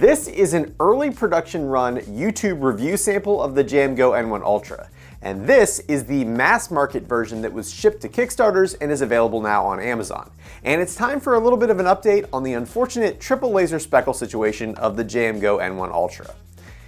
This is an early production run YouTube review sample of the JMGO N1 Ultra, and this is the mass market version that was shipped to Kickstarters and is available now on Amazon. And it's time for a little bit of an update on the unfortunate triple laser speckle situation of the JMGO N1 Ultra.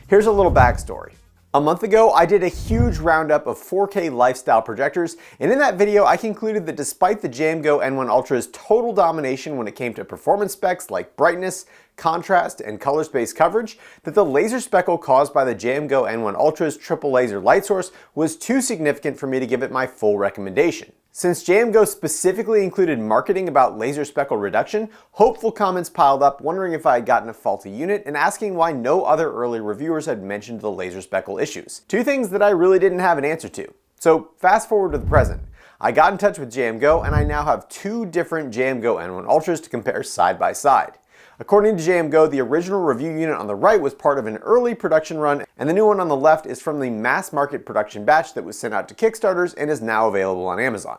Here's a little backstory. A month ago, I did a huge roundup of 4K lifestyle projectors, and in that video, I concluded that despite the JMGO N1 Ultra's total domination when it came to performance specs like brightness, contrast, and color space coverage, that the laser speckle caused by the JMGO N1 Ultra's triple laser light source was too significant for me to give it my full recommendation. Since JMGO specifically included marketing about laser speckle reduction, hopeful comments piled up wondering if I had gotten a faulty unit and asking why no other early reviewers had mentioned the laser speckle issues. Two things that I really didn't have an answer to. So fast forward to the present. I got in touch with JMGO and I now have two different JMGO N1 Ultras to compare side by side. According to JMGO, the original review unit on the right was part of an early production run, and the new one on the left is from the mass market production batch that was sent out to Kickstarters and is now available on Amazon.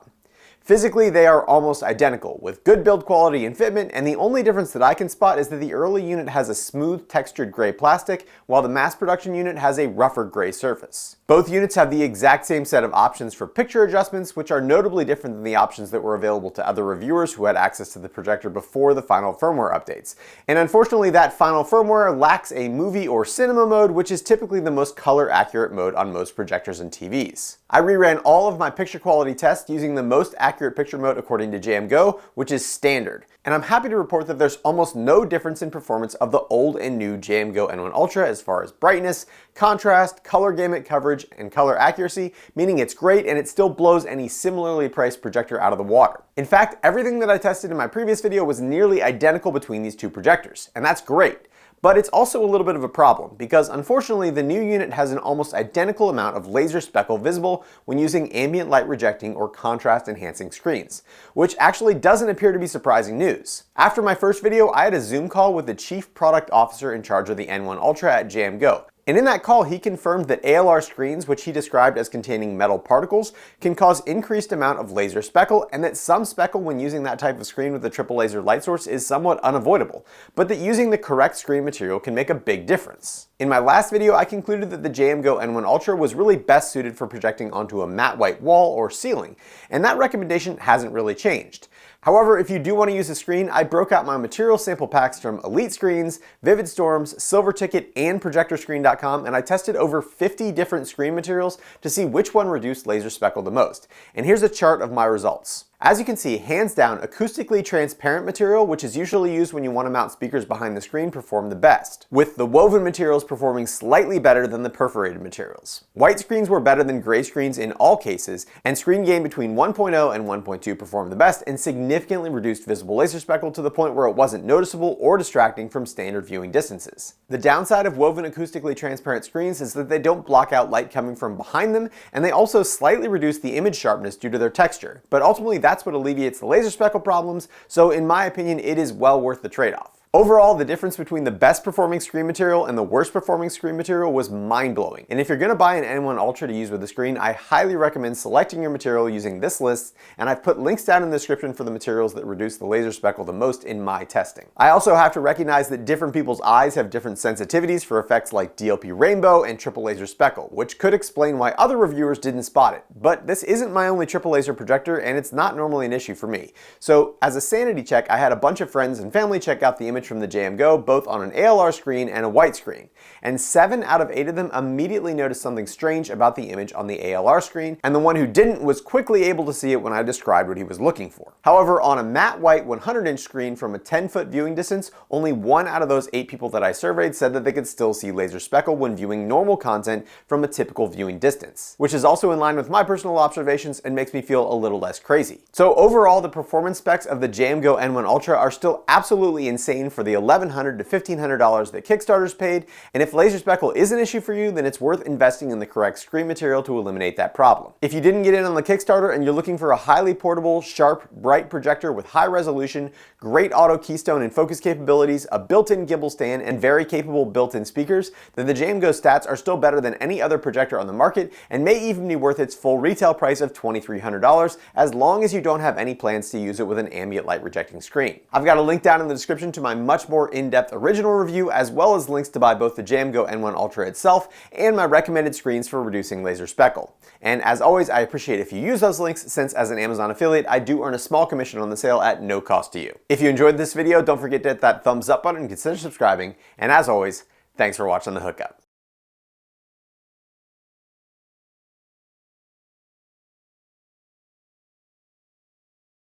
Physically, they are almost identical, with good build quality and fitment, and the only difference that I can spot is that the early unit has a smooth textured gray plastic, while the mass production unit has a rougher gray surface. Both units have the exact same set of options for picture adjustments, which are notably different than the options that were available to other reviewers who had access to the projector before the final firmware updates. And unfortunately, that final firmware lacks a movie or cinema mode, which is typically the most color accurate mode on most projectors and TVs. I reran all of my picture quality tests using the most accurate picture mode according to JMGO, which is standard. And I'm happy to report that there's almost no difference in performance of the old and new JMGO N1 Ultra as far as brightness, contrast, color gamut coverage, and color accuracy, meaning it's great and it still blows any similarly priced projector out of the water. In fact, everything that I tested in my previous video was nearly identical between these two projectors, and that's great. But it's also a little bit of a problem, because unfortunately the new unit has an almost identical amount of laser speckle visible when using ambient light rejecting or contrast enhancing screens, which actually doesn't appear to be surprising news. After my first video, I had a Zoom call with the Chief Product Officer in charge of the N1 Ultra at JMGO. And in that call, he confirmed that ALR screens, which he described as containing metal particles, can cause increased amount of laser speckle, and that some speckle when using that type of screen with a triple laser light source is somewhat unavoidable, but that using the correct screen material can make a big difference. In my last video, I concluded that the JMGO N1 Ultra was really best suited for projecting onto a matte white wall or ceiling, and that recommendation hasn't really changed. However, if you do want to use a screen, I broke out my material sample packs from Elite Screens, Vivid Storms, Silver Ticket, and ProjectorScreen.com, and I tested over 50 different screen materials to see which one reduced laser speckle the most. And here's a chart of my results. As you can see, hands down, acoustically transparent material, which is usually used when you want to mount speakers behind the screen, performed the best, with the woven materials performing slightly better than the perforated materials. White screens were better than gray screens in all cases, and screen gain between 1.0 and 1.2 performed the best and significantly reduced visible laser speckle to the point where it wasn't noticeable or distracting from standard viewing distances. The downside of woven acoustically transparent screens is that they don't block out light coming from behind them, and they also slightly reduce the image sharpness due to their texture, but ultimately that's what alleviates the laser speckle problems, so in my opinion it is well worth the trade-off. Overall, the difference between the best performing screen material and the worst performing screen material was mind-blowing. And if you're going to buy an N1 Ultra to use with a screen, I highly recommend selecting your material using this list, and I've put links down in the description for the materials that reduce the laser speckle the most in my testing. I also have to recognize that different people's eyes have different sensitivities for effects like DLP rainbow and triple laser speckle, which could explain why other reviewers didn't spot it. But this isn't my only triple laser projector, and it's not normally an issue for me. So as a sanity check, I had a bunch of friends and family check out the image from the JMGO, both on an ALR screen and a white screen, and 7 out of 8 of them immediately noticed something strange about the image on the ALR screen, and the one who didn't was quickly able to see it when I described what he was looking for. However, on a matte white 100-inch screen from a 10-foot viewing distance, only 1 out of those 8 people that I surveyed said that they could still see laser speckle when viewing normal content from a typical viewing distance, which is also in line with my personal observations and makes me feel a little less crazy. So overall, the performance specs of the JMGO N1 Ultra are still absolutely insane for the $1,100 to $1,500 that Kickstarters paid, and if laser speckle is an issue for you, then it's worth investing in the correct screen material to eliminate that problem. If you didn't get in on the Kickstarter and you're looking for a highly portable, sharp, bright projector with high resolution, great auto keystone and focus capabilities, a built-in gimbal stand, and very capable built-in speakers, then the JMGO stats are still better than any other projector on the market and may even be worth its full retail price of $2,300 as long as you don't have any plans to use it with an ambient light rejecting screen. I've got a link down in the description to my much more in-depth original review, as well as links to buy both the JMGO N1 Ultra itself and my recommended screens for reducing laser speckle. And as always, I appreciate if you use those links, since as an Amazon affiliate, I do earn a small commission on the sale at no cost to you. If you enjoyed this video, don't forget to hit that thumbs up button and consider subscribing. And as always, thanks for watching The Hookup.